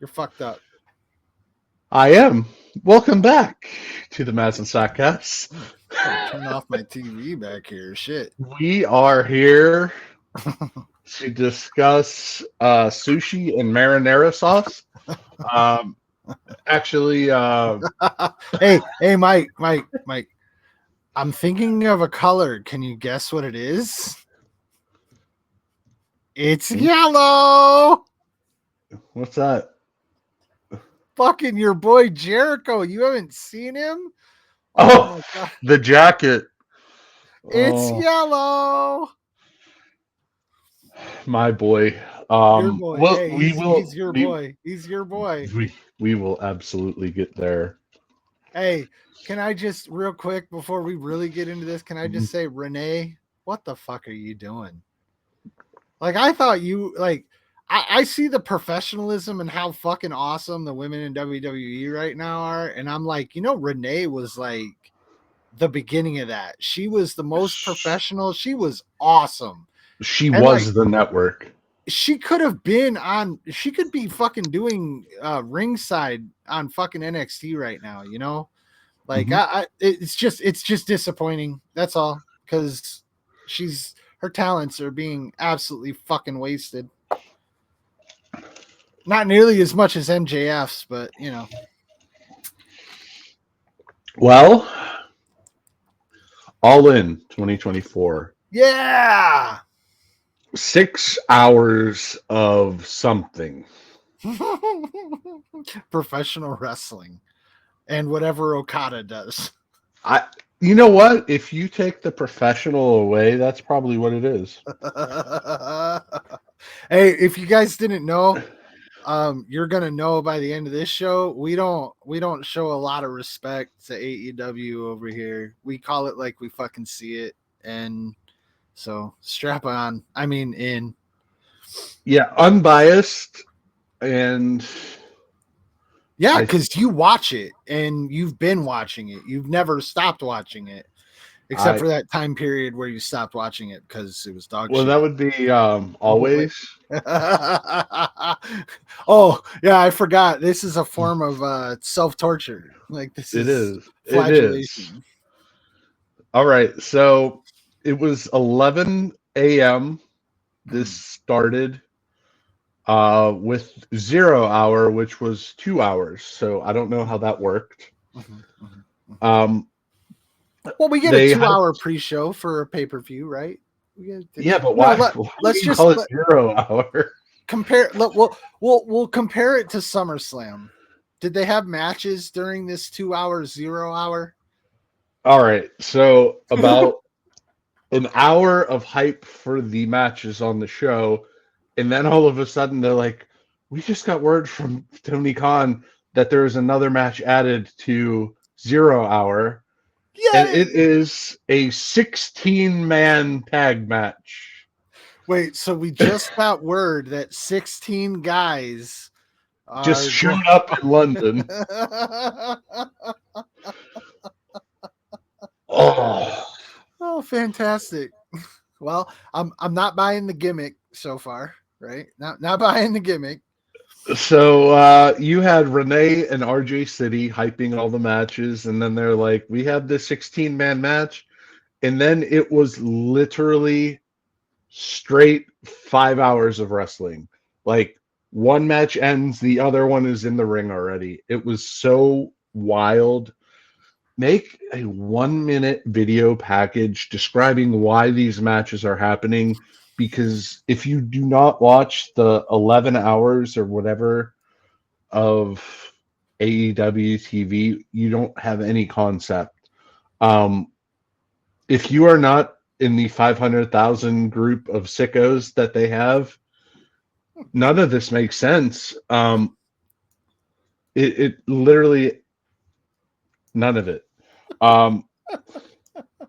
You're fucked up. I am. Welcome back to the Mads and Sackcast. Gotta turn off my TV back here. Shit. We are here to discuss sushi and marinara sauce. Um, actually, Hey, Mike. I'm thinking of a color. Can you guess what it is? It's yellow. what's that? Fucking your boy Jericho. You haven't seen him? Oh, My god. the jacket. It's Oh, yellow. my boy. Your boy. Well, Hey, he's your boy. He's your boy. we will absolutely get there. Hey, can I just real quick before we really get into this, can I just say, Renee, what the fuck are you doing? Like, I thought you like I see the professionalism and how fucking awesome the women in WWE right now are, and I'm like, Renee was like the beginning of that. She was the most professional. She was awesome. She And like was the network. she could have been on she could be fucking doing ringside on fucking NXT right now, Like it's just disappointing. That's all, because her talents are being absolutely fucking wasted. Not nearly as much as MJF's, but Well, All In 2024. yeah. 6 hours of something. Professional wrestling and whatever Okada does. You know what? If you take the professional away, that's probably what it is. Hey, if you guys didn't know, you're gonna know by the end of this show. We don't show a lot of respect to AEW over here. We call it like we fucking see it, and so strap on. I mean, in. Yeah, unbiased and Yeah, because you watch it and you've been watching it. You've never stopped watching it, except for that time period where you stopped watching it because it was dog shit. That would be always. Oh, yeah, I forgot. This is a form of self-torture. Like, this is flagellation. All right, so it was 11 a.m. This started with 0 hour, which was 2 hours. So I don't know how that worked. Well, we get a 2-hour pre-show for a pay-per-view, right? Yeah, but why? Let's just call it 0 hour. Compare. We'll compare it to SummerSlam. Did they have matches during this 2-hour 0 hour? All right, so about an hour of hype for the matches on the show, and then all of a sudden they're like, we just got word from Tony Khan that there is another match added to 0 hour. Yeah, and it is a 16-man tag match. Wait, so we just got word that 16 guys just showed up in London. Oh, fantastic. Well, I'm not buying the gimmick so far, right? Not buying the gimmick. So you had Renee and RJ City hyping all the matches, and then they're like, we have this 16-man match, and then it was literally straight 5 hours of wrestling. Like, one match ends, the other one is in the ring already. It was so wild. Make a 1-minute video package describing why these matches are happening, because if you do not watch the 11 hours or whatever of AEW TV, you don't have any concept. If you are not in the 500,000 group of sickos that they have, none of this makes sense. It literally, none of it.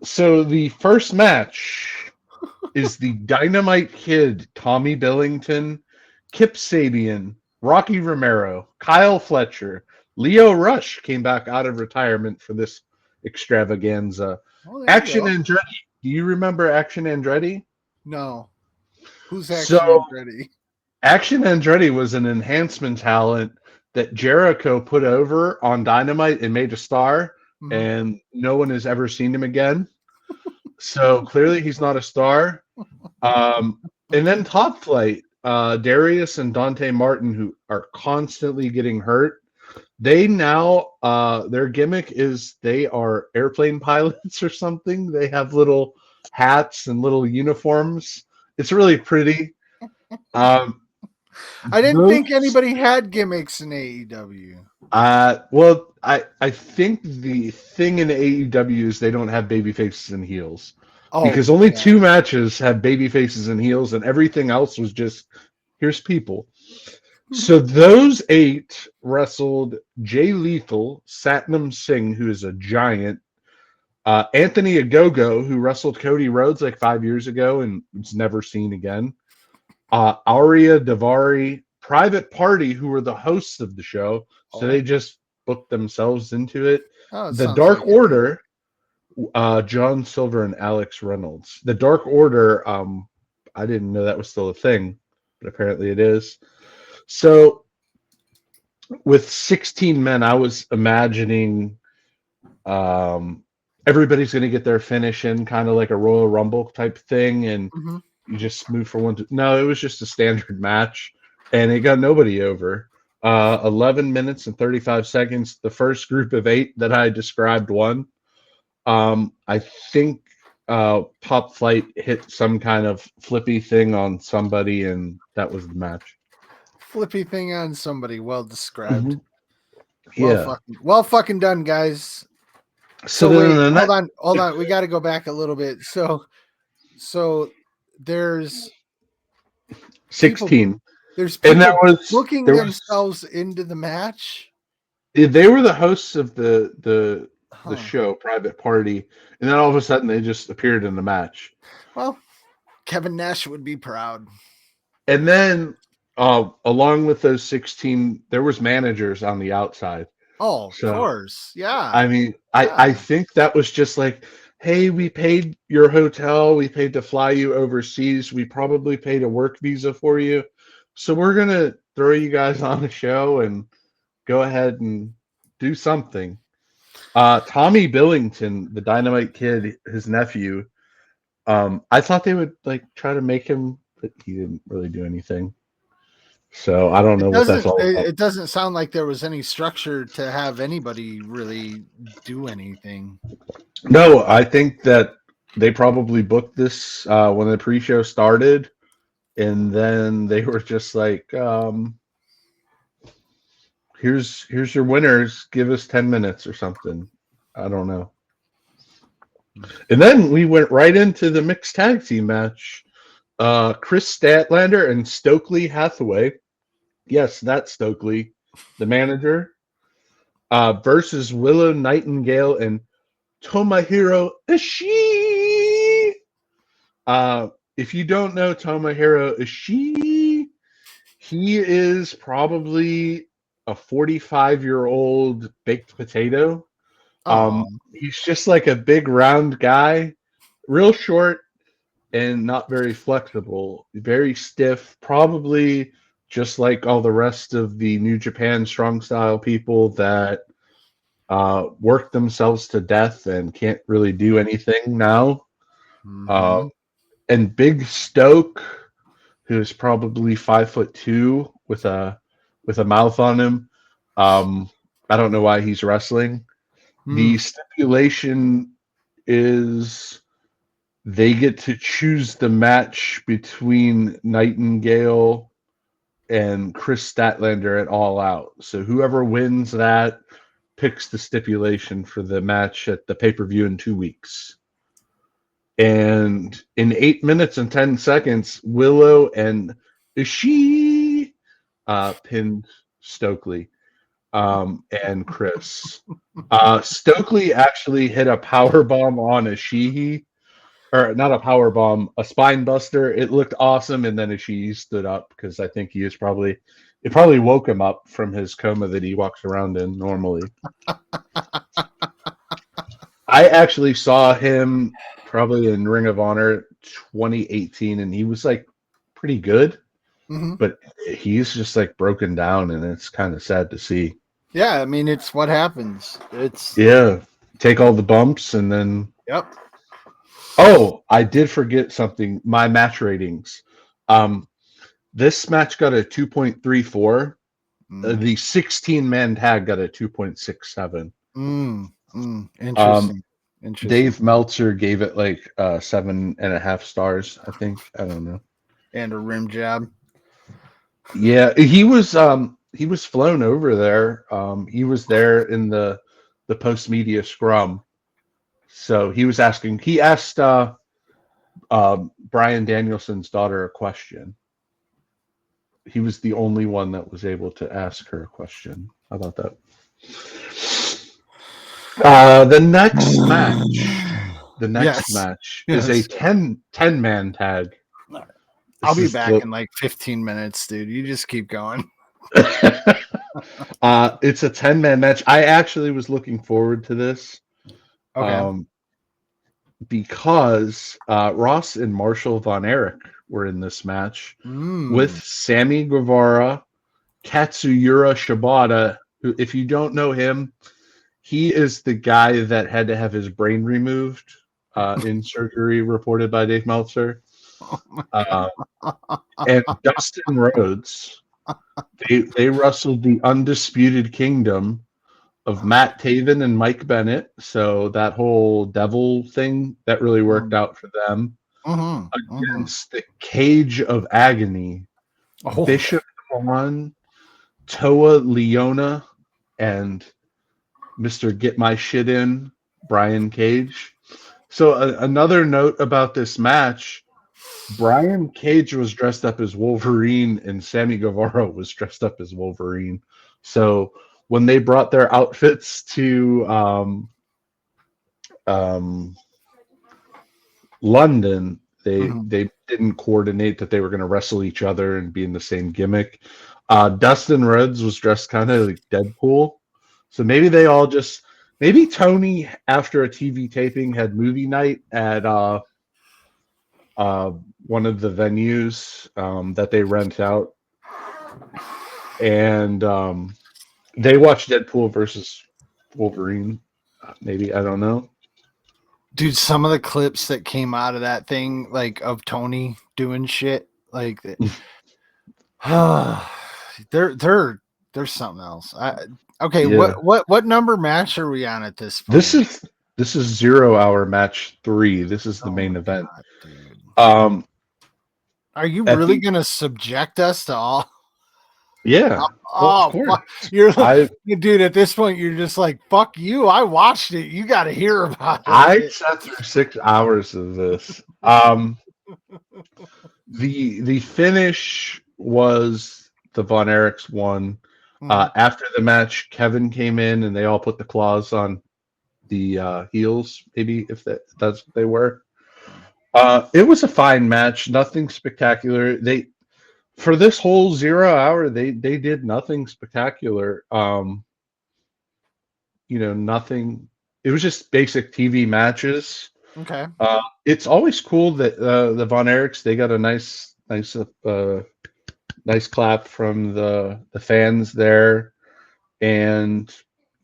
So the first match is the Dynamite Kid, Tommy Billington, Kip Sabian, Rocky Romero, Kyle Fletcher, Leo Rush came back out of retirement for this extravaganza. Action Andretti. Do you remember Action Andretti? No. Who's Action Andretti? Action Andretti was an enhancement talent that Jericho put over on Dynamite and made a star, Mhm. and no one has ever seen him again. So clearly he's not a star. And then Top Flight, Darius and Dante Martin, who are constantly getting hurt. They now, their gimmick is they are airplane pilots or something. They have little hats and little uniforms. It's really pretty. Um, I didn't think those, anybody had gimmicks in AEW. well, I think the thing in AEW is they don't have baby faces and heels. Oh, Because only yeah. 2 matches had baby faces and heels, and everything else was just here's people. So those 8 wrestled Jay Lethal, Satnam Singh, who is a giant, Anthony Ogogo, who wrestled Cody Rhodes like 5 years ago and was never seen again, Aria Davari, Private Party, who were the hosts of the show, so they just booked themselves into it. Oh, it The sounds Dark like it. Order, John Silver and Alex Reynolds. The Dark Order, I didn't know that was still a thing, but apparently it is. So with 16 men, I was imagining everybody's going to get their finish in, kind of like a Royal Rumble type thing, and Mhm. you just move for one. No, it was just a standard match, and it got nobody over. 11 minutes and 35 seconds. The first group of 8 that I described won. I think Top Flight hit some kind of flippy thing on somebody, and that was the match. Flippy thing on somebody. Well described. Yeah. Well fucking done, guys. So So wait, then hold on. We got to go back a little bit. So there's people 16, there's and people booking there was themselves into the match. they were the hosts of the Huh. show, Private Party, and then all of a sudden they just appeared in the match. Well, Kevin Nash would be proud. And then along with those 16, there was managers on the outside. Oh, of So course. Yeah. I mean, Yeah. I think that was just like, hey, we paid your hotel, we paid to fly you overseas, we probably paid a work visa for you. So we're gonna throw you guys on a show and go ahead and do something. Tommy Billington, the Dynamite Kid, his nephew, I thought they would like try to make him, but he didn't really do anything. So I don't know what that's all about. It doesn't sound like there was any structure to have anybody really do anything. No, I think that they probably booked this when the pre-show started, and then they were just like, here's your winners, give us 10 minutes or something. I don't know. And then we went right into the mixed tag team match. Chris Statlander and Stokely Hathaway. Yes, that's Stokely, the manager, versus Willow Nightingale and Tomohiro Ishii. If you don't know Tomohiro Ishii, he is probably a 45-year-old baked potato. He's just like a big round guy, real short and not very flexible, very stiff, probably just like all the rest of the New Japan strong style people that work themselves to death and can't really do anything now. Mm-hmm. And Big Stoke, who is probably 5'2" with a mouth on him. I don't know why he's wrestling. The stipulation is they get to choose the match between Nightingale and Chris Statlander at All Out. So whoever wins that picks the stipulation for the match at the pay-per-view in 2 weeks. And in 8 minutes and 10 seconds, Willow and Ishii pinned Stokely and Chris. Stokely actually hit a power bomb on Ishii, or not a power bomb, a spine buster. It looked awesome, and then Ishii stood up because I think he was probably it probably woke him up from his coma that he walks around in normally. I actually saw him probably in Ring of Honor 2018, and he was like pretty good. Mm-hmm. but he's just like broken down, and it's kind of sad to see. Yeah, I mean, it's what happens. It's Yeah, take all the bumps, and then yep. oh, I did forget something. My match ratings. Um, this match got a 2.34. Mm. The 16-man tag got a 2.67. Interesting. Interesting. Dave Meltzer gave it like 7.5 stars, I think. I don't know. And a rim job. Yeah, he was flown over there. He was there in the post media scrum. So he asked Brian Danielson's daughter a question. He was the only one that was able to ask her a question. How about that? The next match. The next Yes. match is a Yes. 10-man tag. I'll This be is back in like 15 minutes, dude. You just keep going. It's a 10-man match. I actually was looking forward to this Okay. because Ross and Marshall Von Erich were in this match with Sammy Guevara, Katsuyura Shibata, who, if you don't know him, he is the guy that had to have his brain removed in surgery, reported by Dave Meltzer. And Dustin Rhodes. They wrestled the Undisputed Kingdom of Matt Taven and Mike Bennett. So that whole devil thing that really worked out for them against the Cage of Agony, Bishop Vaughn, Toa Leona, and Mr. Get My Shit In, Brian Cage. So another note about this match, Brian Cage was dressed up as Wolverine and Sammy Guevara was dressed up as Wolverine. So when they brought their outfits to London, they didn't coordinate that they were going to wrestle each other and be in the same gimmick. Dustin Rhodes was dressed kind of like Deadpool. So maybe they all just maybe Tony, after a TV taping, had movie night at one of the venues that they rent out, and they watched Deadpool versus Wolverine. Maybe, I don't know. Dude, some of the clips that came out of that thing, like of Tony doing shit, like there's something else. Okay, Yeah. what number match are we on at this point? This is 0 hour match 3. This is the Oh main my event. God, dude. Are you At really the- gonna subject us to all? Yeah. Well, of course. Fuck. You're I dude. At this point, you're just like, fuck you. I watched it. You got to hear about I it. sat through 6 hours of this. The finish was the Von Erichs won. After the match, Kevin came in and they all put the claws on the heels, maybe, if that's what they were. It was a fine match, nothing spectacular. They, for this whole 0 hour, they did nothing spectacular. Nothing. It was just basic TV matches. Okay. It's always cool that the Von Erichs, they got a nice clap from the fans there, and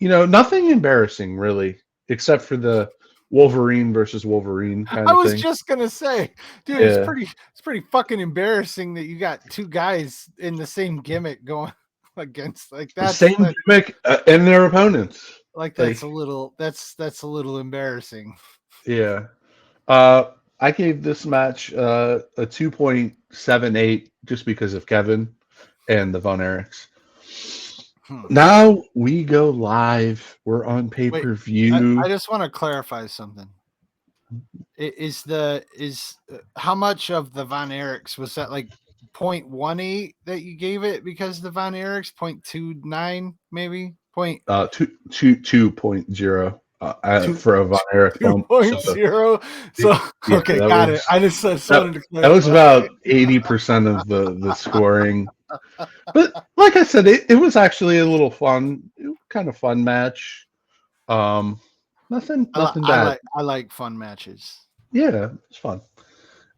nothing embarrassing really, except for the Wolverine versus Wolverine kind I of was thing. just gonna say, dude, Yeah. it's pretty fucking embarrassing that you got two guys in the same gimmick going against like The that's same gimmick and their opponents. like that's a little embarrassing. Yeah. I gave this match a 2.78 just because of Kevin and the Von Erichs. Now we go live. We're on pay-per-view. I just want to clarify something. How much of the Von Erichs was that, like 0.18 that you gave it because the Von Erichs 0.29 maybe point 2.0 for a Von Erich bump. 2.0. So yeah, okay, got it. I just wanted to clarify. That was about 80% of the scoring. But like I said, it was actually a little fun, kind of fun match. Nothing bad. I like fun matches. Yeah, it's fun.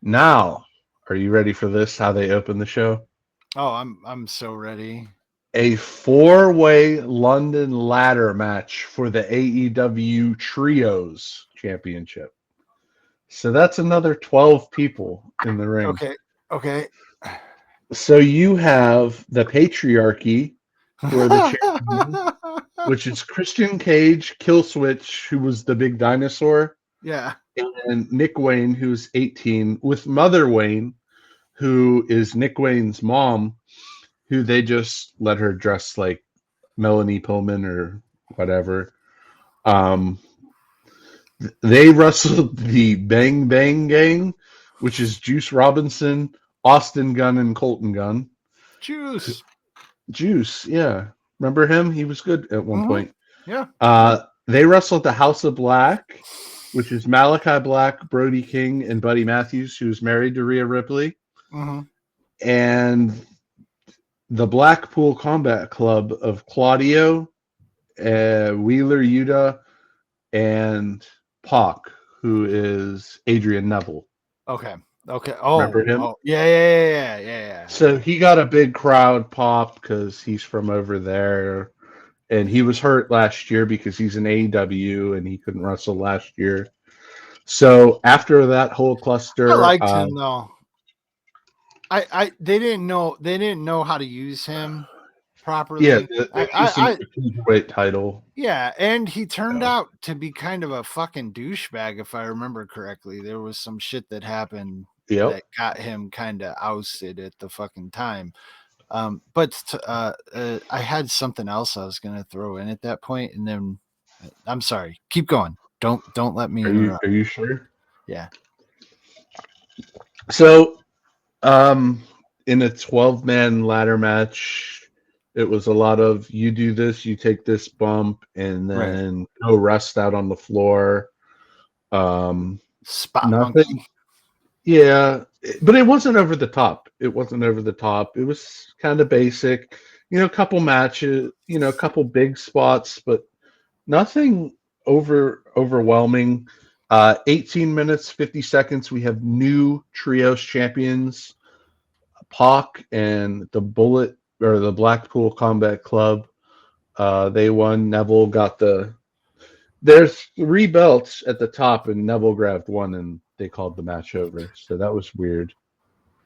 Now, are you ready for this? How they open the show? Oh, I'm so ready. A 4-way London ladder match for the AEW Trios Championship. So that's another 12 people in the ring. Okay. Okay. So you have the Patriarchy, who are the champions, which is Christian Cage, Killswitch, who was the big dinosaur, Yeah. and Nick Wayne, who's 18, with Mother Wayne, who is Nick Wayne's mom, who they just let her dress like Melanie Pullman or whatever. Um, they wrestled the Bang Bang Gang, which is Juice Robinson, Austin Gunn, and Colton Gunn. Juice. Juice, yeah. Remember him? He was good at one Mm-hmm. point. Yeah. They wrestled the House of Black, which is Malachi Black, Brody King, and Buddy Matthews, who's married to Rhea Ripley. Mm-hmm. And the Blackpool Combat Club of Claudio, Wheeler Yuta, and Pac, who is Adrian Neville. Okay. Okay. Oh. Remember him? Oh. Yeah. So he got a big crowd pop because he's from over there. And he was hurt last year because he's in AEW and he couldn't wrestle last year. So after that whole cluster, I liked him though. They didn't know how to use him properly. Yeah, the cruiserweight title. Yeah, and he turned out to be kind of a fucking douchebag, if I remember correctly. There was some shit that happened that got him kind of ousted at the fucking time. But I had something else I was gonna throw in at that point, and then I'm sorry. Keep going. Don't let me interrupt. Are you sure? Yeah. So, in a 12-man ladder match, it was a lot of you do this, you take this bump, and then go rest out on the floor. Spot Nothing. monkey. Yeah, but it wasn't over the top. It wasn't over the top. It was kind of basic. A couple matches, a couple big spots, but nothing overwhelming. 18 minutes, 50 seconds. We have new trios champions, Pac and the Blackpool Combat Club. They won. Neville got there's 3 belts at the top, and Neville grabbed one, and they called the match over. So that was weird.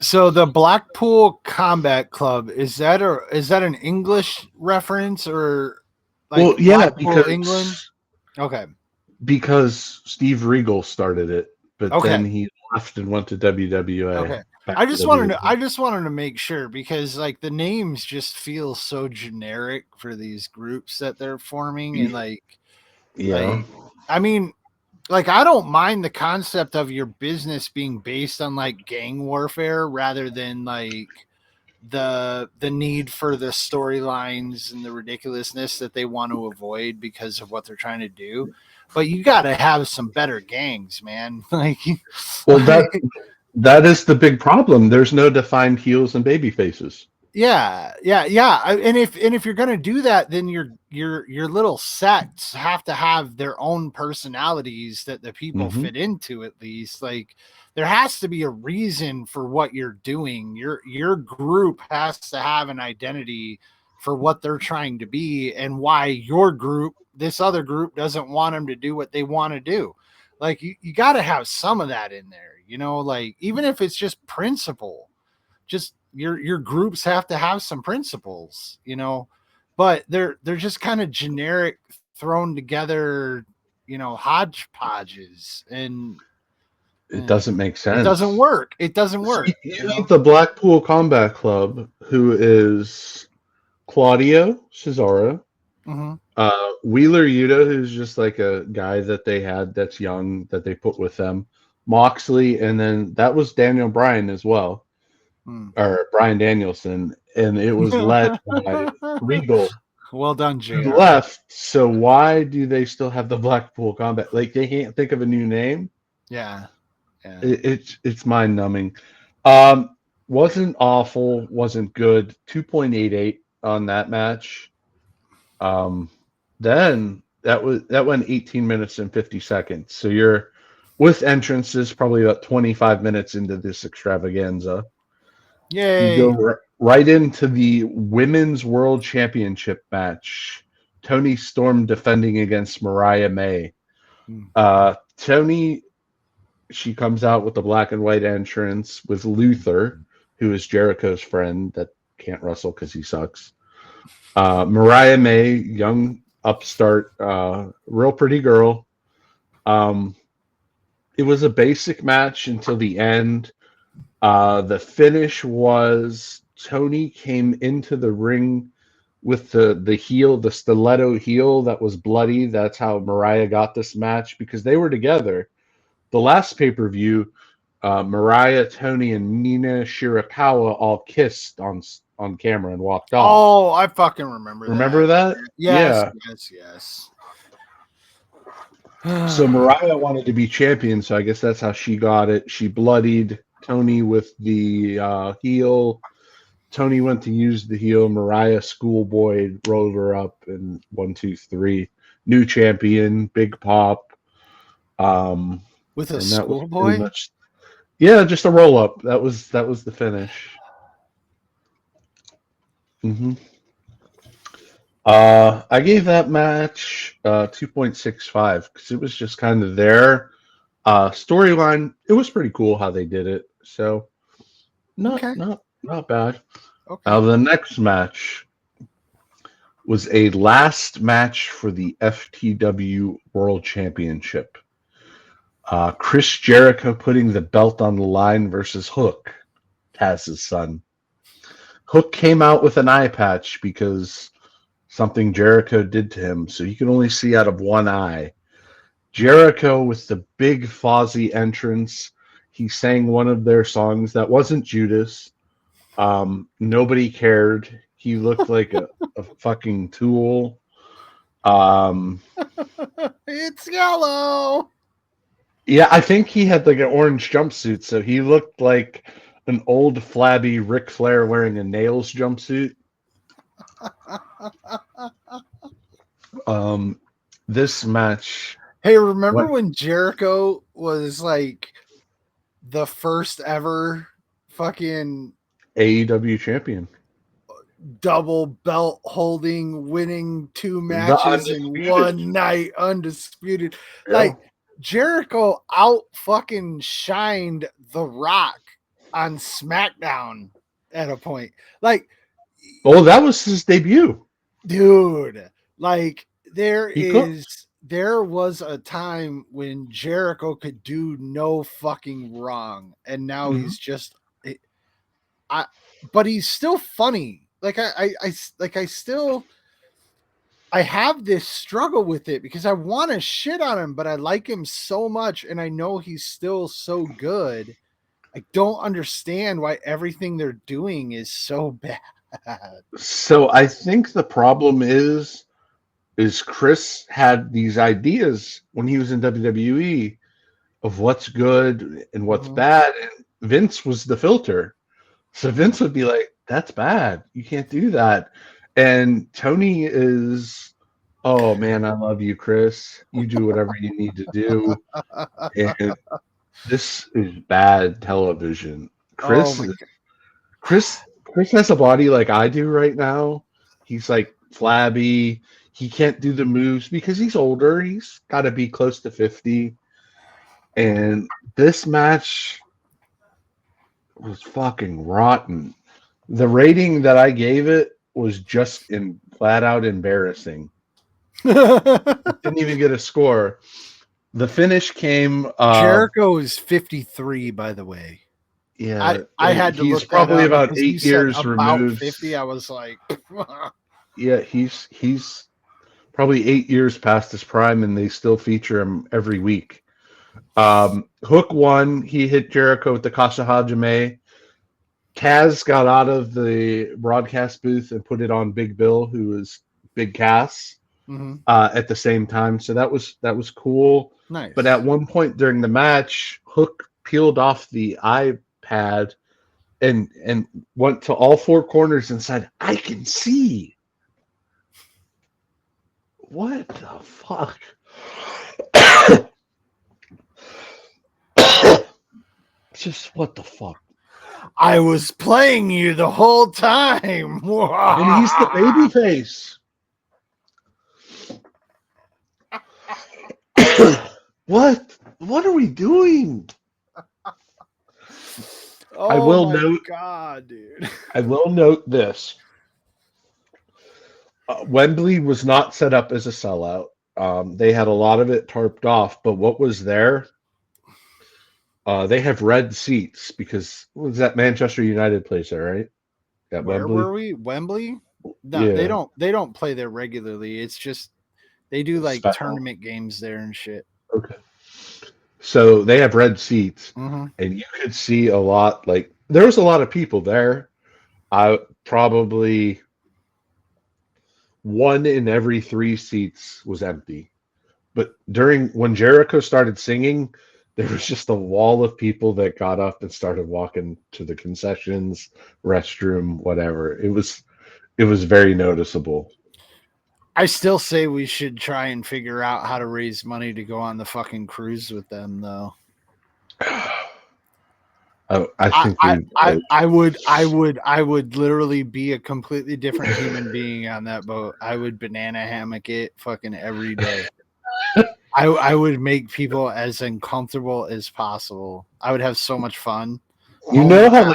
So the Blackpool Combat Club, is that an English reference or well, yeah, Blackpool, England? Okay. Because Steve Regal started it, but then he left and went to WWE. Okay. I just wanted to make sure, because like the names just feel so generic for these groups that they're forming, and I mean, like, I don't mind the concept of your business being based on like gang warfare rather than like the need for the storylines and the ridiculousness that they want to avoid because of what they're trying to do. But you got to have some better gangs, man. Well, that is the big problem. There's no defined heels and baby faces. Yeah. And if you're gonna do that, then your little sects have to have their own personalities that the people fit into. At least, like, there has to be a reason for what you're doing. Your group has to have an identity for what they're trying to be, and why your group, this other group, doesn't want them to do what they want to do. Like, you got to have some of that in there, like, even if it's just principle, just your groups have to have some principles, but they're just kind of generic, thrown together, hodgepodges, and it doesn't make sense. It doesn't work. You have the Blackpool Combat Club, who is Claudio Cesaro, Wheeler Yuta, who's just like a guy that they had that's young that they put with them, Moxley, and then that was Daniel Bryan as well. Or Bryan Danielson, and it was led by Regal. Well done, Jr. Left. So why do they still have the Blackpool Combat? Like, they can't think of a new name. Yeah. It's mind numbing. Wasn't awful. Wasn't good. 2.88 on that match. Then that went 18 minutes and 50 seconds. So you're with entrances probably about 25 minutes into this extravaganza. You Yay. go right into the Women's World Championship match. Tony Storm defending against Mariah May. Hmm. Tony, she comes out with the black and white entrance with Luther, who is Jericho's friend that can't wrestle because he sucks. Mariah May, young upstart, real pretty girl. Um, it was a basic match until the end. The finish was Tony came into the ring with the heel, the stiletto heel that was bloody. That's how Mariah got this match because they were together. The last pay per view, Mariah, Tony, and Nina Shirakawa all kissed on camera and walked off. Oh, I fucking remember Remember that. that? Yes, Yeah. yes. So Mariah wanted to be champion, so I guess that's how she got it. She bloodied Tony with the heel. Tony went to use the heel. Mariah schoolboy rolled her up, and 1, 2, 3, new champion, big pop. With a And that was pretty schoolboy? much, yeah, just a roll up. That was the finish. hmm I gave that match 2.65 because it was just kind of there. Storyline, it was pretty cool how they did it. So not Okay. not not bad. Okay. The next match was a last match for the FTW World Championship. Chris Jericho putting the belt on the line versus Hook, Taz's son. Hook came out with an eye patch because something Jericho did to him, so he could only see out of one eye. Jericho with the big Fozzy entrance. He sang one of their songs that wasn't Judas. Nobody cared. He looked like a fucking tool. It's yellow. Yeah, I think he had like an orange jumpsuit, so he looked like an old flabby Ric Flair wearing a nails jumpsuit. Um, this match Hey, remember went when Jericho was like the first ever fucking AEW champion, double belt holding, winning 2 the matches in undisputed. one night, undisputed? Yeah. Like Jericho out fucking shined The Rock on SmackDown at a point. Like, Oh, that was his debut. dude, like He could. there was a time when Jericho could do no fucking wrong, and now Mhm. he's just I but he's still funny. Like I still I have this struggle with it because I want to shit on him, but I like him so much and I know he's still so good. I don't understand why everything they're doing is so bad. So I think the problem is Chris had these ideas when he was in WWE of what's good and what's Mhm. bad, and Vince was the filter. So Vince would be like, "That's bad. You can't do that." And Tony is, "Oh man, I love you, Chris. You do whatever you need to do." And this is bad television. Oh Chris my is Chris has a body like I do right now. He's like flabby. He can't do the moves because he's older. He's got to be close to 50. And this match was fucking rotten. The rating that I gave it was just in flat out embarrassing. God. Didn't even get a score. The finish came Jericho is 53, by the way. yeah, I had to he's look that probably up about because you 8 said years about removed. 50. I was like, Yeah, he's probably 8 years past his prime, and they still feature him every week. Hook won. He hit Jericho with the Kasahajime. Kaz got out of the broadcast booth and put it on Big Bill, who is Big Cass, mhm, at the same time. So that was cool. But nice. at one point during the match, Hook peeled off the iPad and went to all four corners and said, "I can see." What the fuck? Just what the fuck? I was playing you the whole time. And he's the baby face. What? What are we doing? Oh I will my note. god, dude. I will note this. Wembley was not set up as a sellout. They had a lot of it tarped off, but what was there? They have red seats because what was that Manchester United place there, right? At Where Wembley. were we? Wembley? No, they Yeah, don't play there regularly. It's just they do like special. tournament games there and shit. Okay. So they have red seats, Mm-hmm. and you could see a lot. Like there was a lot of people there. I probably one in every three seats was empty. But during when Jericho started singing, there was just a wall of people that got up and started walking to the concessions, restroom, whatever. It was very noticeable. I still say we should try and figure out how to raise money to go on the fucking cruise with them, though. I think we. I would literally be a completely different human being on that boat. I would banana hammock it fucking every day. I would make people as uncomfortable as possible. I would have so much fun. You Oh my know how god,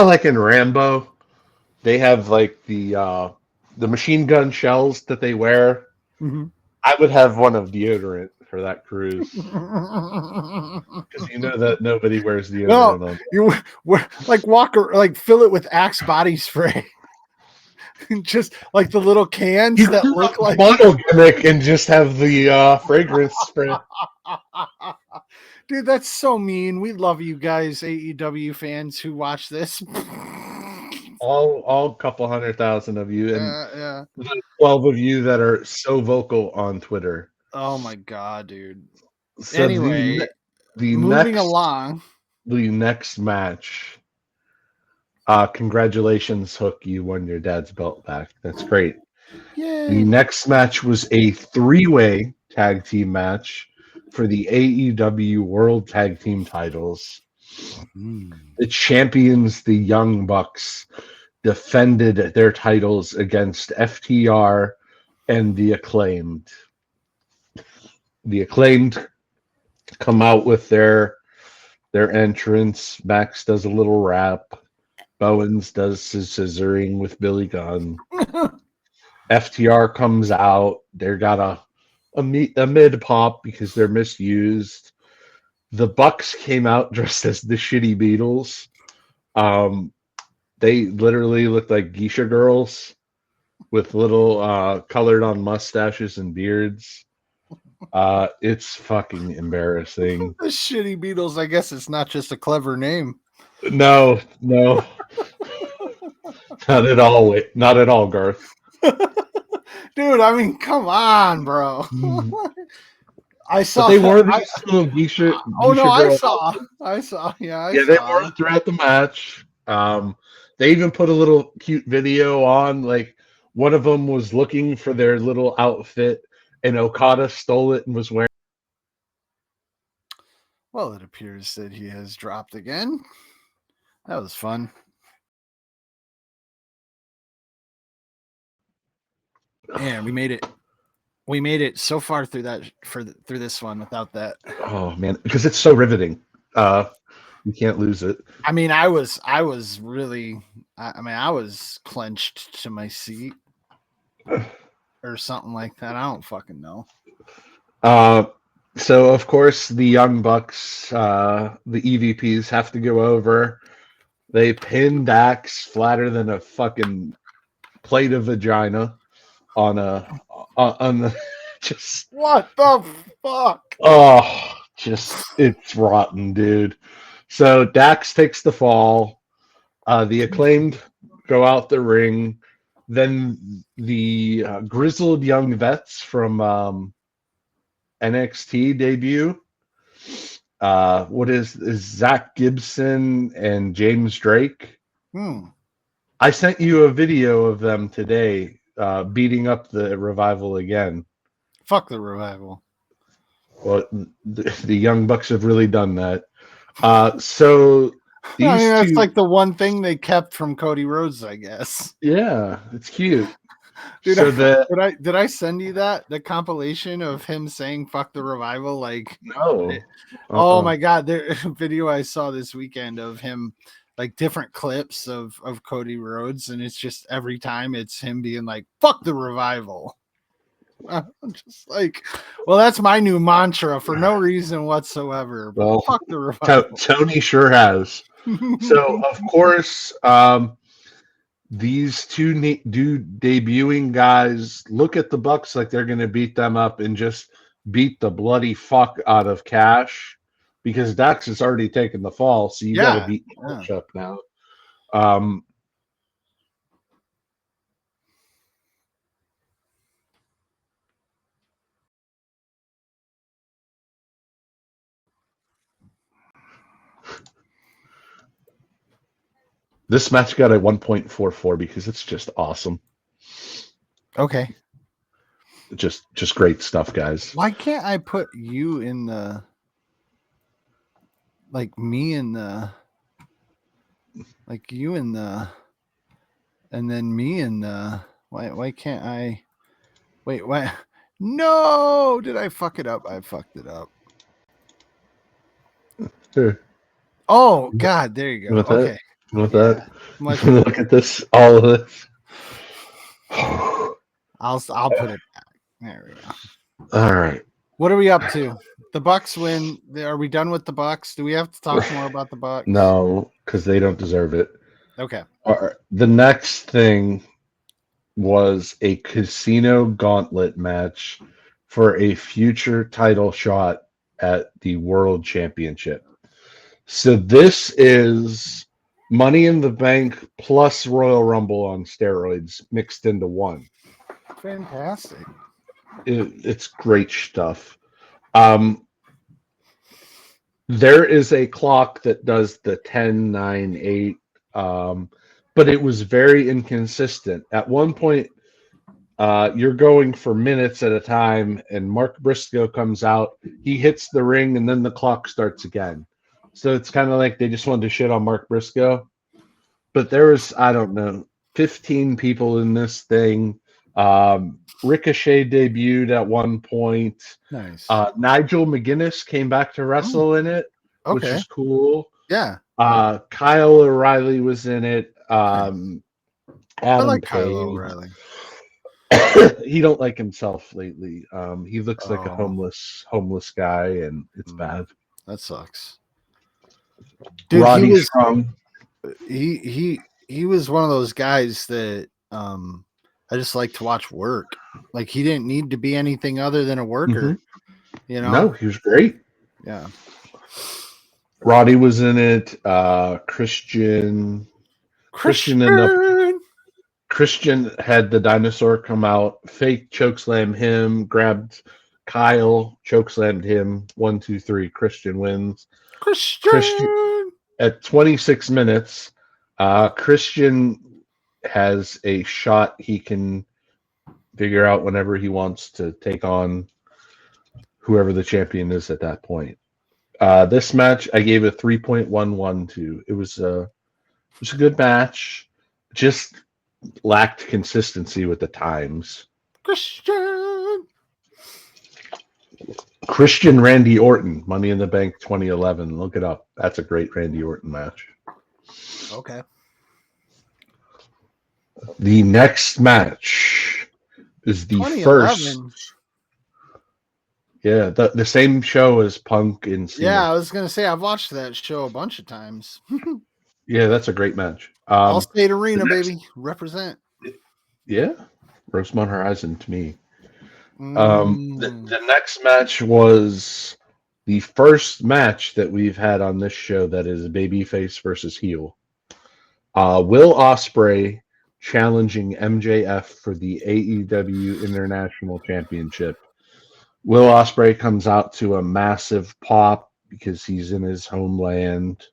like dude. in Rambo, they have like the machine gun shells that they wear. Mhm. I would have one of deodorant for that cruise because you know that nobody wears No, deodorant on. you like Walker, like fill it with Axe body spray. Just like the little cans You that could look have the like. bottle gimmick and just have the fragrance spray. Dude, that's so mean. We love you guys, AEW fans who watch this. All couple 100,000 of you, and Yeah. the 12 of you that are so vocal on Twitter. Oh my god, dude. So Anyway, the moving next along. match. Congratulations, Hook! You won your dad's belt back. That's great. The Yay. next match was a three-way tag team match for the AEW World Tag Team titles. The champions, the Young Bucks, defended their titles against FTR and the Acclaimed. The Acclaimed come out with their entrance. Max does a little rap. Bowens does his scissoring with Billy Gunn. FTR comes out. They got a mid pop because they're misused. The Bucks came out dressed as the Shitty Beatles. They literally looked like geisha girls with little colored on mustaches and beards. It's fucking embarrassing. The Shitty Beatles, I guess it's not just a clever name. No, not at all. Not at all, Garth. Dude, I mean, come on, bro. I But saw. they wore these little geisha Oh no, I girl saw. outfits. I saw. Yeah, I Yeah, they saw. wore it throughout the match. They even put a little cute video on. Like one of them was looking for their little outfit, and Okada stole it and was wearing. Well, it appears that he has dropped again. That was fun. Yeah, we made it. We made it so far through that through this one without that. Oh man, because it's so riveting. You can't lose it. I mean, I was really. I mean, I was clenched to my seat or something like that. I don't fucking know. So of course the Young Bucks, the EVPs have to go over. They pin Dax flatter than a fucking plate of vagina on the just What the fuck? it's rotten, dude. So Dax takes the fall. The Acclaimed go out the ring. Then the grizzled young vets from NXT debut. What is Zach Gibson and James Drake? I sent you a video of them today beating up the Revival again. Fuck the Revival. Well, the Young Bucks have really done that. So I mean, These that's two, like the one thing they kept from Cody Rhodes, I guess. yeah, it's cute. Dude, So the did I send you the compilation of him saying "fuck the revival"? Like, no, oh my god, there video I saw this weekend of him, like different clips of Cody Rhodes, and it's just every time it's him being like "fuck the revival." I'm just like, well, that's my new mantra for no reason whatsoever. But well, fuck the revival. Tony sure has. So of course, these two debuting guys look at the Bucks like they're going to beat them up and just beat the bloody fuck out of Cash because Dax has already taken the fall, so you got to Yeah, beat yeah. Cash up now. Um, this match got a 1.44 because it's just awesome. Okay. Just great stuff, guys. Why can't I put you in the, like me in the, like you in the, and then me in the, why can't I, wait, why? No, did I fuck it up? I fucked it up. Here, Oh God, there you you go. want Okay. that? You want Yeah. that? Much better. Look at this, all of this. I'll put it back. There we go. All right. What are we up to? The Bucks win. Are we done with the Bucks? Do we have to talk more about the Bucks? No, because they don't deserve it. Okay. All right. The next thing was a casino gauntlet match for a future title shot at the World Championship. So this is Money in the Bank plus Royal Rumble on steroids mixed into one. Fantastic. It's great stuff. There is a clock that does the 10, 9, 8, but it was very inconsistent. At one point, you're going for minutes at a time, and Mark Briscoe comes out. He hits the ring, and then the clock starts again. So it's kind of like they just wanted to shit on Mark Briscoe. But there was, I don't know, 15 people in this thing. Ricochet debuted at one point. Nice. Nigel McGuinness came back to wrestle in it, which Okay. is cool. Yeah. Kyle O'Reilly was in it. I Adam like Kyle Page. O'Reilly. He don't like himself lately. He looks like a Oh. homeless guy, and it's bad. That sucks. Dude, Roddy Strong. he was one of those guys that I just like to watch work. Like he didn't need to be anything other than a worker. You know? No, he was great. Yeah. Roddy was in it. Christian ended up. Christian had the dinosaur come out, fake chokeslam him, grabbed Kyle, chokeslammed him. 1, 2, 3. Christian wins. Christian at 26 minutes. Christian has a shot he can figure out whenever he wants to take on whoever the champion is at that point. This match I gave a 3.11 to. It was a good match. Just lacked consistency with the times. Christian Randy Orton, Money in the Bank 2011. Look it up. That's a great Randy Orton match. Okay. The next match is the first. Yeah, the same show as Punk and Cena. Yeah, I was gonna say I've watched that show a bunch of times. Yeah, that's a great match. Allstate Arena, baby, represent. Yeah, Rosemont Horizon to me. The next match was the first match that we've had on this show that is babyface versus heel. Will Ospreay challenging MJF for the AEW International Championship. Will Ospreay comes out to a massive pop because he's in his homeland.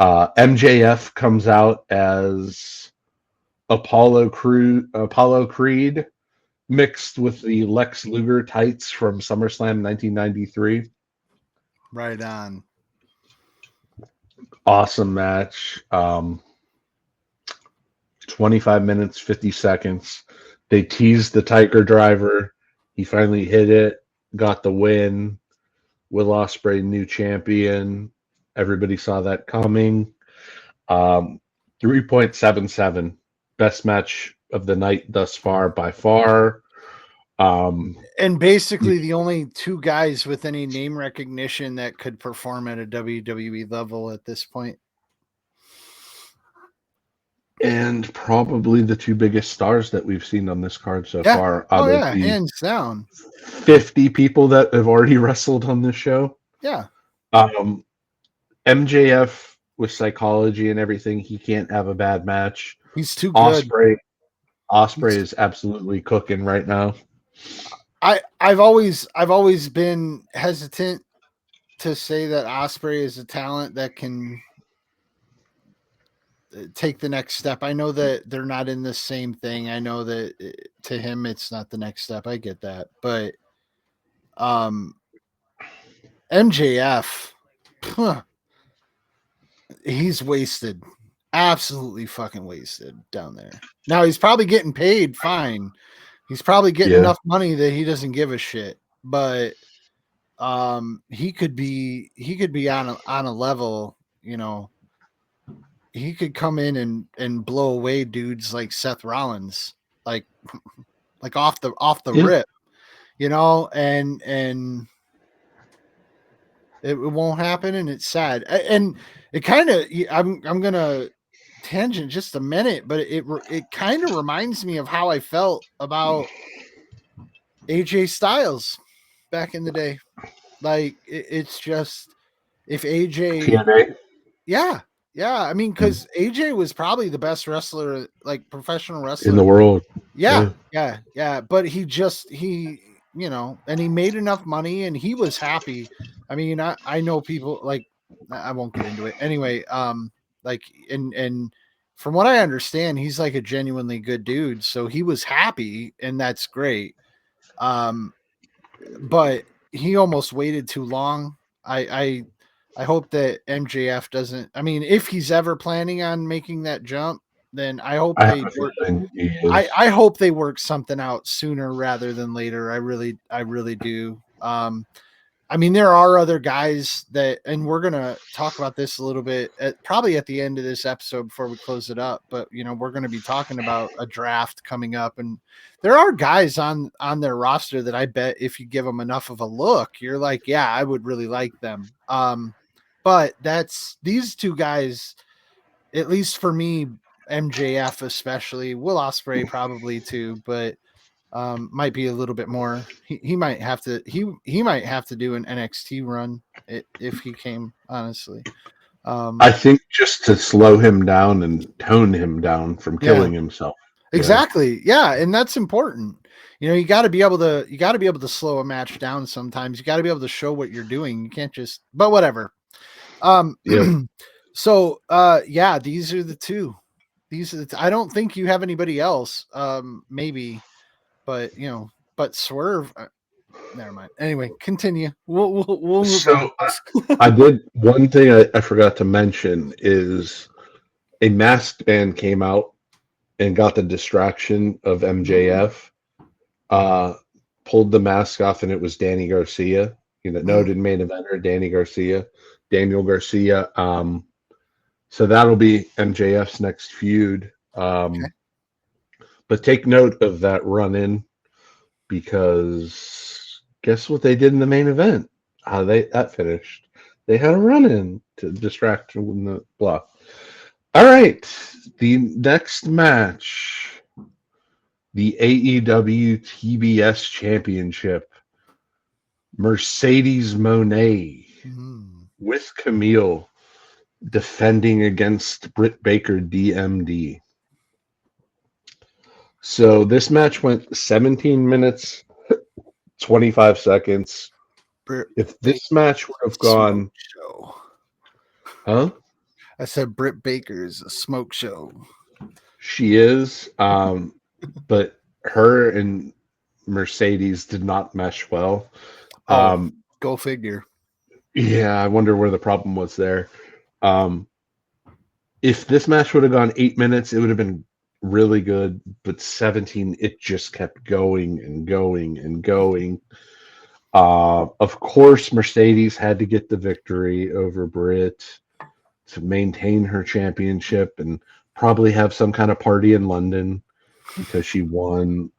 MJF comes out as Apollo Creed mixed with the Lex Luger tights from SummerSlam 1993. Right on. Awesome match. 25 minutes, 50 seconds. They teased the Tiger Driver. He finally hit it, got the win. Will Ospreay, new champion. Everybody saw that coming. 3.77. Best match of the night thus far by far. And basically the only two guys with any name recognition that could perform at a WWE level at this point. And probably the two biggest stars that we've seen on this card so Yeah. far Oh out of yeah, the hands down. 50 people that have already wrestled on this show. Yeah. MJF with psychology and everything, he can't have a bad match. He's too good. Ospreay is absolutely cooking right now. I've always been hesitant to say that Ospreay is a talent that can take the next step. I know that they're not in the same thing. I know that to him it's not the next step. I get that. But MJF, he's wasted. Absolutely fucking wasted down there. Now he's probably getting paid fine. He's probably getting enough money that he doesn't give a shit. But he could be on a level, you know, he could come in and blow away dudes like Seth Rollins, like off the rip, you know, and it won't happen, and it's sad. And it kind of, I'm gonna tangent just a minute, but it kind of reminds me of how I felt about AJ Styles back in the day. Like it's just if AJ, TNA? yeah. I mean, because AJ was probably the best wrestler, like professional wrestler in the world. Yeah. But he, you know, and he made enough money and he was happy. I mean, I know people like, I won't get into it anyway. Like, and from what I understand, he's like a genuinely good dude. So he was happy and that's great. But he almost waited too long. I hope that MJF doesn't, I mean, if he's ever planning on making that jump, then I hope I have they a work. feeling he is. I hope they work something out sooner rather than later. I really do. I mean, there are other guys that, and we're gonna talk about this a little bit probably at the end of this episode before we close it up. But you know, we're gonna be talking about a draft coming up, and there are guys on their roster that I bet if you give them enough of a look, you're like, yeah, I would really like them. But that's these two guys, at least for me, MJF especially, Will Ospreay probably too, but might be a little bit more. He might have to he might have to do an NXT run if he came, honestly. I think just to slow him down and tone him down from killing himself. Exactly. Yeah, and that's important. You know, you got to be able to slow a match down sometimes. You got to be able to show what you're doing. You can't just but whatever. So yeah, these are the two. I don't think you have anybody else. Maybe, but you know, but Swerve. Never mind. Anyway, continue. We'll move on. I did one thing I forgot to mention is a masked man came out and got the distraction of MJF. Pulled the mask off and it was Danny Garcia. You know, noted main eventer Daniel Garcia. So that'll be MJF's next feud. Okay. But take note of that run in because guess what they did in the main event? How that finished. They had a run in to distract from the block. All right. The next match, the AEW TBS Championship. Mercedes Moné with Camille defending against Britt Baker DMD. So this match went 17 minutes, 25 seconds. If this match would have gone... Show. Huh? I said Britt Baker is a smoke show. She is, but her and Mercedes did not mesh well. Go figure. Yeah, I wonder where the problem was there. If this match would have gone 8 minutes, it would have been really good. But 17, it just kept going and going and going. Of course, Mercedes had to get the victory over Britt to maintain her championship and probably have some kind of party in London because she won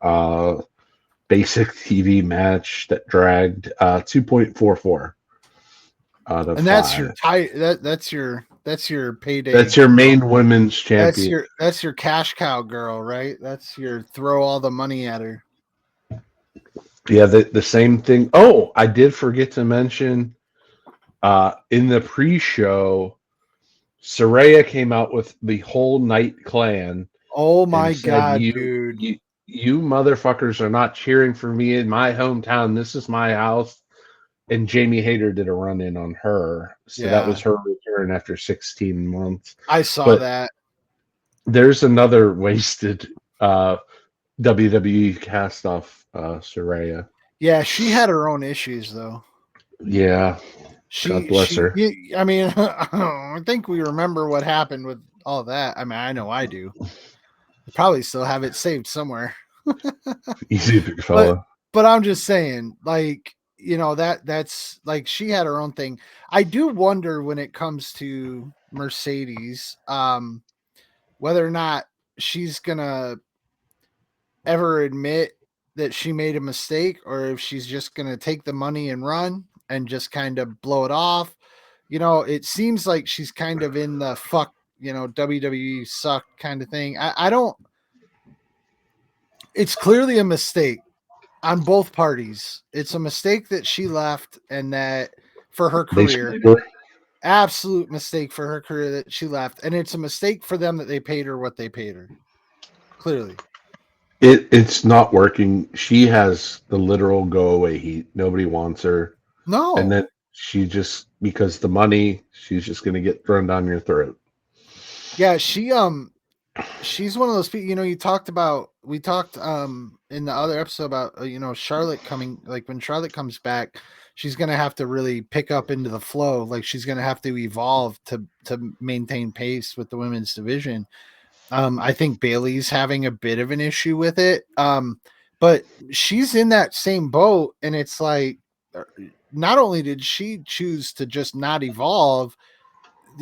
basic TV match that dragged 2.44 out of And that's 5. your that's your payday. That's your main women's champion. That's your cash cow girl, right? That's your throw all the money at her. Yeah, the same thing. Oh, I did forget to mention in the pre-show, Saraya came out with the whole Night Clan. Oh my said, god, dude. You motherfuckers are not cheering for me in my hometown. This is my house. And Jamie Hayter did a run-in on her. So that was her return after 16 months. I saw that. There's another wasted WWE cast off Saraya. Yeah, she had her own issues though. Yeah. God bless her. I mean, I think we remember what happened with all that. I mean, I know I do. I probably still have it saved somewhere. Easy, big fella. But I'm just saying, like, you know, that's like she had her own thing. I do wonder when it comes to Mercedes, whether or not she's gonna ever admit that she made a mistake, or if she's just gonna take the money and run and just kind of blow it off. You know, it seems like she's kind of in the fuck, you know, WWE suck kind of thing. I don't. It's clearly a mistake on both parties. It's a mistake that she left and that for her career. Absolute mistake for her career that she left. And it's a mistake for them that they paid her what they paid her. Clearly. It's not working. She has the literal go away heat. Nobody wants her. No. And then she just, because the money, she's just going to get thrown down your throat. Yeah, she's one of those people, you know, we talked in the other episode about, you know, Charlotte coming, like when Charlotte comes back, she's going to have to really pick up into the flow. Like she's going to have to evolve to maintain pace with the women's division. I think Bayley's having a bit of an issue with it. But she's in that same boat, and it's like, not only did she choose to just not evolve,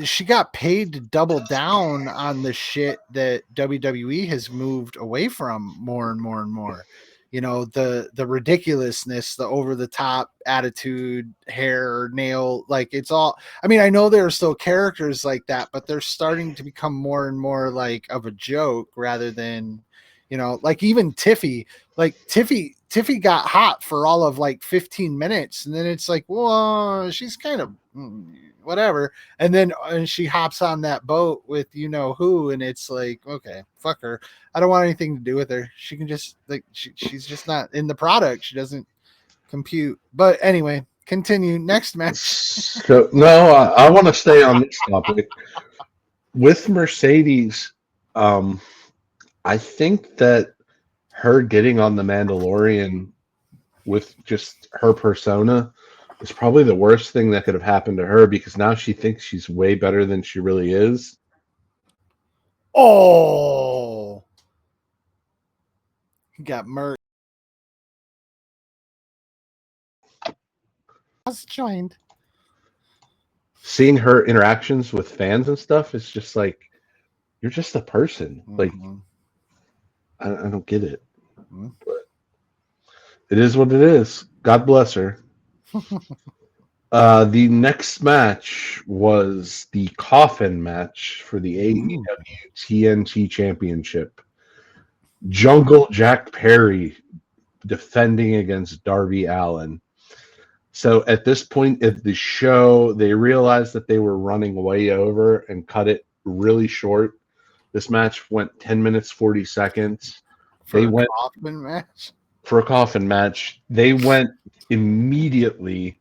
she got paid to double down on the shit that WWE has moved away from more and more and more. You know, the ridiculousness, the over the top attitude, hair, nail, like it's all, I mean, I know there are still characters like that, but they're starting to become more and more like of a joke rather than, you know, like even Tiffy got hot for all of like 15 minutes. And then it's like, well, she's kind of whatever. And then she hops on that boat with you know who, and it's like, okay, fuck her. I don't want anything to do with her. She can just like she's just not in the product. She doesn't compute. But anyway, continue. Next match. So no, I want to stay on this topic with Mercedes. I think that her getting on the Mandalorian with just her persona is probably the worst thing that could have happened to her, because now she thinks she's way better than she really is. Oh, he got murked. I was joined. Seeing her interactions with fans and stuff is just like, you're just a person. Mm-hmm. Like, I don't get it. Mm-hmm. But it is what it is. God bless her. The next match was the coffin match for the AEW TNT Championship. Jungle Jack Perry defending against Darby Allin. So at this point of the show, they realized that they were running way over and cut it really short. This match went 10 minutes, 40 seconds. For a coffin match. They went immediately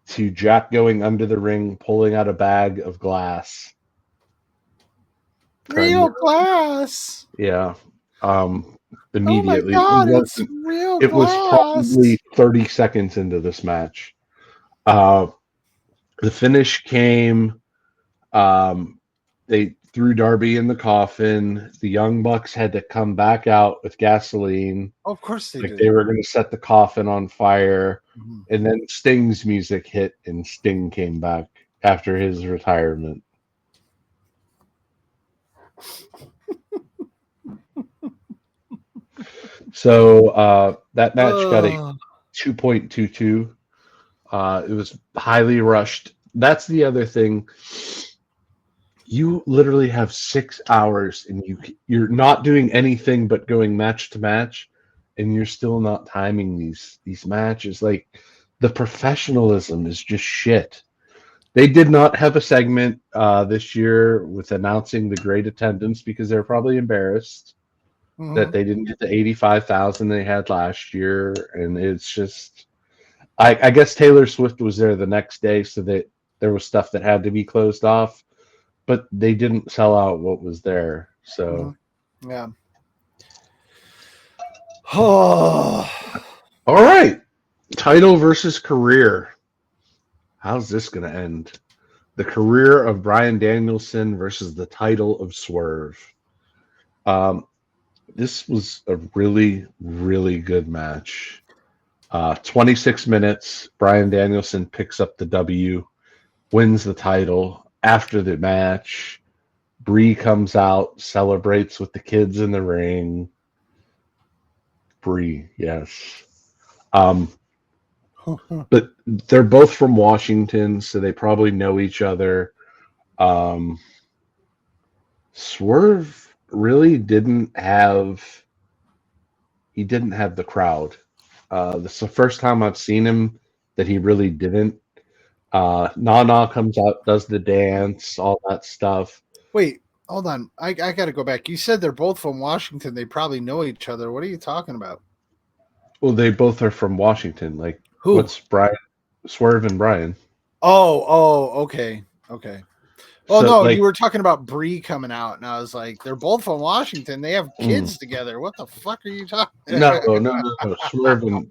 to Jack going under the ring, pulling out a bag of glass. Real glass. Yeah. Immediately. Oh my God, it's real glass. It was probably 30 seconds into this match. The finish came They threw Darby in the coffin. The Young Bucks had to come back out with gasoline. Oh, of course they Like did. they were going to set the coffin on fire. Mhm. And then Sting's music hit, and Sting came back after his retirement. So that match got a 2.22. It was highly rushed. That's the other thing. You literally have 6 hours, and you're not doing anything but going match to match, and you're still not timing these matches. Like the professionalism is just shit. They did not have a segment this year with announcing the great attendance because they're probably embarrassed that they didn't get the 85,000 they had last year, and it's just. I guess Taylor Swift was there the next day, so that there was stuff that had to be closed off, but they didn't sell out what was there. So, yeah. Oh, all right, title versus career. How's this going to end? The career of Bryan Danielson versus the title of Swerve. This was a really, really good match. 26 minutes. Bryan Danielson picks up the W, wins the title. After the match, Bree comes out, celebrates with the kids in the ring. Bree, yes. But they're both from Washington, so they probably know each other. Swerve really didn't have the crowd. This is the first time I've seen him that he really didn't. Nana comes out, does the dance, all that stuff. wait, hold on. I got to go back. You said they're both from Washington. They probably know each other. What are you talking about? Well, they both are from Washington. Like, Who? what's Brian, Swerve and Brian? Okay. Oh So, no, like, you were talking about Bree coming out, and I was like, they're both from Washington. They have kids together. What the fuck are you talking? no.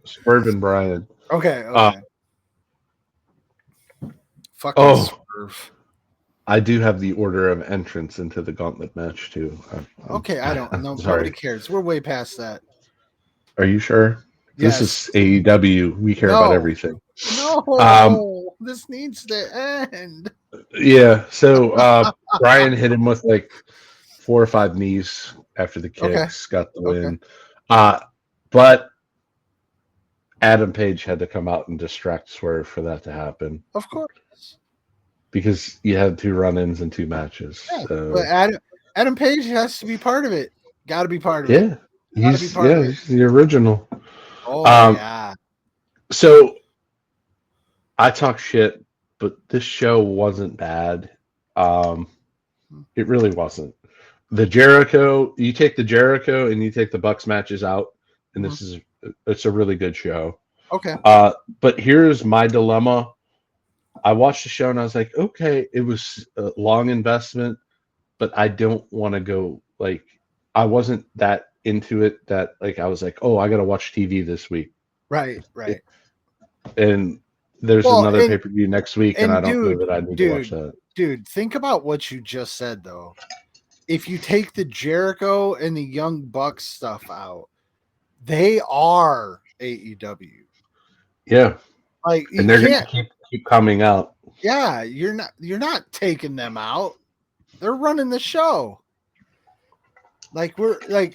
Swerve and Brian. Okay. Fucking Oh, Swerve. I do have the order of entrance into the gauntlet match too. Okay, I don't know. Sorry. Nobody cares. We're way past that. Are you sure? Yes. This is AEW. We care about everything. No, this needs to end. Yeah. So Brian hit him with like 4 or 5 knees after the kicks, got the win. But Adam Page had to come out and distract Swerve for that to happen. Of course. Because you had 2 run-ins and 2 matches. Yeah, so. but Adam Page has to be part of it. Got to be part of it. He's the original. Oh yeah. So I talk shit, but this show wasn't bad. It really wasn't. The Jericho, you take the Jericho and you take the Bucks matches out, and it's a really good show. Okay. But here's my dilemma. I watched the show and I was like, okay, it was a long investment, but I don't want to go, like, I wasn't that into it that, like, I was like, oh, I got to watch TV this week. Right. And there's another pay-per-view next week, and I don't know that I need to watch that. Dude, think about what you just said, though. If you take the Jericho and the Young Bucks stuff out, they are AEW. Yeah. Like, and they're going to keep coming out. Yeah, you're not taking them out. They're running the show. Like,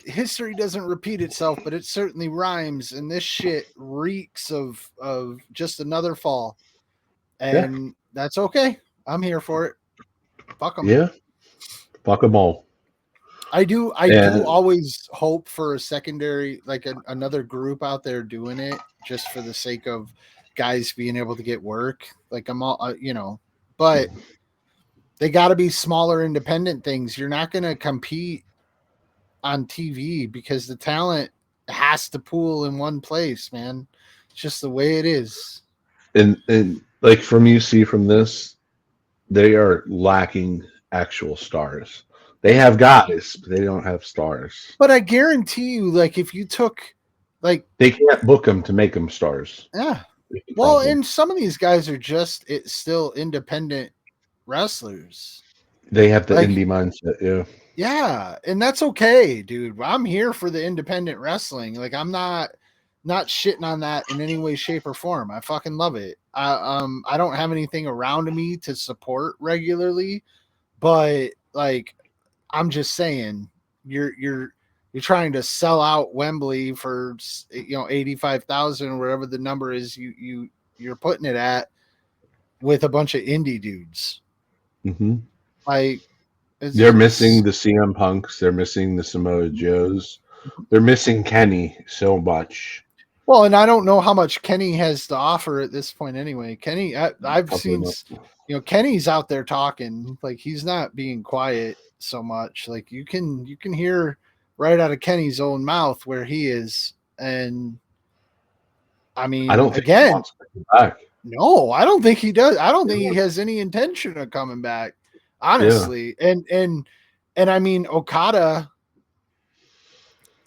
history doesn't repeat itself, but it certainly rhymes, and this shit reeks of just another fall. And that's okay. I'm here for it. Fuck them. Yeah. Fuck them all. I do always hope for a secondary, like another group out there doing it just for the sake of guys being able to get work. Like, I'm all, but they got to be smaller independent things. You're not going to compete on TV because the talent has to pool in one place, man. It's just the way it is. And like from you see from this, they are lacking actual stars. They have guys, but they don't have stars. But I guarantee you, like, if you took, like, they can't book them to make them stars. Yeah. Well, and some of these guys are just still independent wrestlers. They have the Like, indie mindset. Yeah. yeah, and that's okay, dude. I'm here for the independent wrestling. Like, I'm not shitting on that in any way, shape, or form. I fucking love it. I don't have anything around me to support regularly, but like, I'm just saying, you're trying to sell out Wembley for 85,000 or whatever the number is you're putting it at with a bunch of indie dudes. Hmm. Like, They're missing it's the CM Punks. They're missing the Samoa Joes. They're missing Kenny so much. well, and I don't know how much Kenny has to offer at this point anyway. Kenny, I've Probably seen, not. Kenny's out there talking, like, he's not being quiet so much. Like, you can hear right out of Kenny's own mouth where he is. And I I mean, don't think he again, wants to come back. no, I don't think he does. I don't think he has any intention of coming back, Yeah. honestly. And I mean, Okada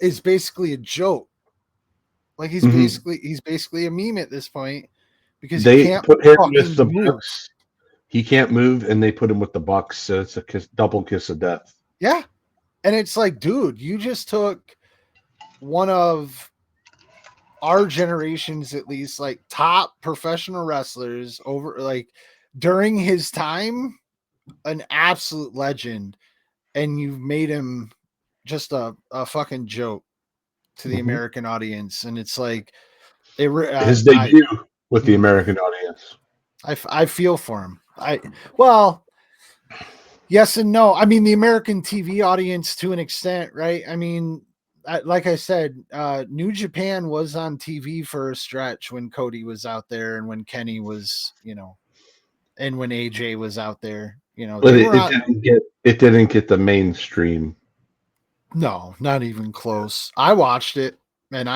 is basically a joke. Like, Hmm. he's basically a meme at this point because he They can't put him with fucking the move. Bucks. He can't move, and they put him with the Bucks. So it's a double kiss of death. Yeah. And it's like, dude, you just took one of our generation's, at least, like, top professional wrestlers over, like, during his time, an absolute legend, and you've made him just a fucking joke to the Hmm. American audience. And it's like, it, His debut with the American audience. I feel for him. Well, yes and no. I mean, the American TV audience to an extent, right? I mean, like I said, New Japan was on TV for a stretch when Cody was out there, and when Kenny was, and when AJ was out there. But They it, were it on. didn't get the mainstream. No, not even close. I watched it, and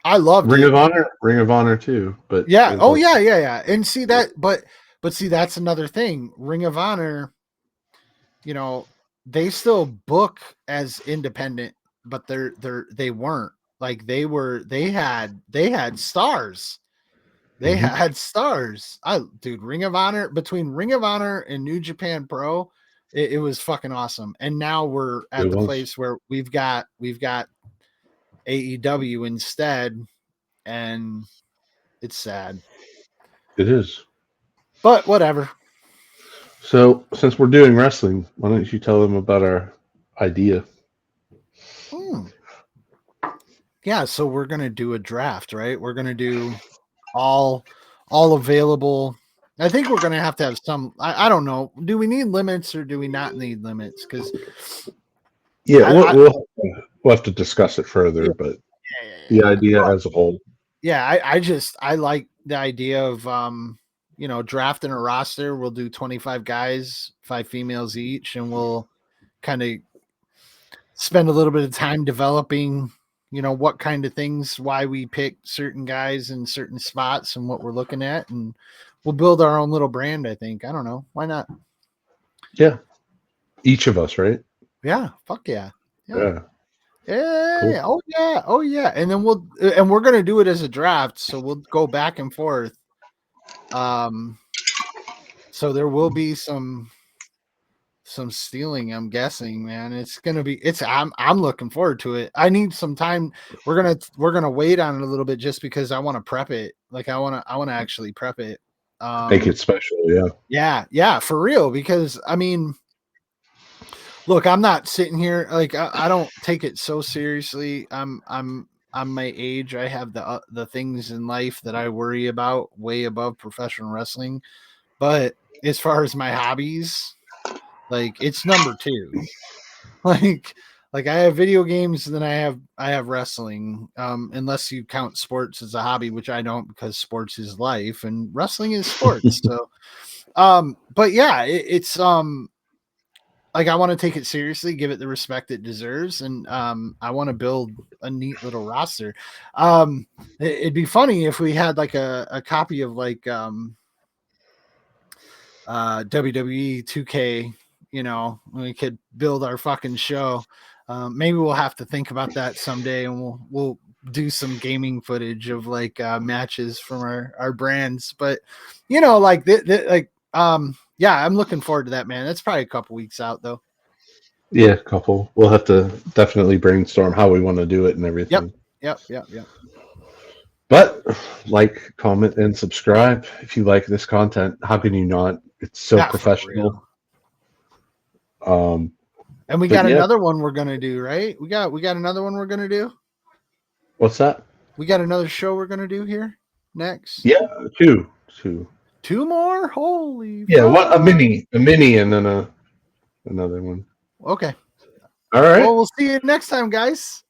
I loved Ring it. of Honor, Ring of Honor too. But Yeah. it Oh was yeah, yeah, yeah. And see that, but see, that's another thing. Ring of Honor, you know, they still book as independent, but they weren't. Like, they had stars. They Mhm. had stars. Dude, Ring of Honor, between Ring of Honor and New Japan Pro, it was fucking awesome. And now we're It at the was. place where we've got AEW instead, and it's sad. It is. But whatever. So since we're doing wrestling, why don't you tell them about our idea? Hmm. Yeah, so we're gonna do a draft, right? We're gonna do all all available. I think we're gonna have to have some. I don't know. Do we need limits or do we not need limits? Because Yeah, I, we'll, I we'll have to discuss it further, yeah, but yeah, yeah, the yeah. idea Well, as a whole. yeah, I like the idea of drafting a roster. We'll do 25 guys, 5 females each, and we'll kind of spend a little bit of time developing, what kind of things, why we pick certain guys in certain spots and what we're looking at. And we'll build our own little brand, I think. I don't know. Why not? Yeah, each of us, right? Yeah. Fuck yeah. Yeah. Yeah, cool. Yeah. Oh yeah. Oh yeah. And then we're going to do it as a draft. So we'll go back and forth. Um, so there will be some stealing, I'm guessing, man. It's gonna be I'm looking forward to it. I need some time. We're gonna wait on it a little bit just because I want to prep it. Like, I wanna actually prep it. Make it special. Yeah. Yeah, for real. Because I mean, look, I'm not sitting here, like, I don't take it so seriously. I'm my age. I have the things in life that I worry about way above professional wrestling. But as far as my hobbies, like, it's number two. like like I have video games, and then I have wrestling, unless you count sports as a hobby, which I don't, because sports is life and wrestling is sports. So but yeah, it's like, I want to take it seriously, give it the respect it deserves, and I want to build a neat little roster. It'd be funny if we had like a copy of, like, WWE 2K, we could build our fucking show. Maybe we'll have to think about that someday, and we'll do some gaming footage of, like, matches from our brands. But like Yeah, I'm looking forward to that, man. That's probably a couple weeks out though. Yeah, a couple. We'll have to definitely brainstorm how we want to do it and everything. Yep. But like, comment, and subscribe if you like this content. How can you not? It's so Yeah, for professional. And we But got yeah. another one we're gonna do, right? We got another one we're gonna do. What's that? We got another show we're gonna do here next. Yeah, two. Two more? Holy Yeah, what a fuck. mini, and then another one. Okay. All right. Well, we'll see you next time, guys.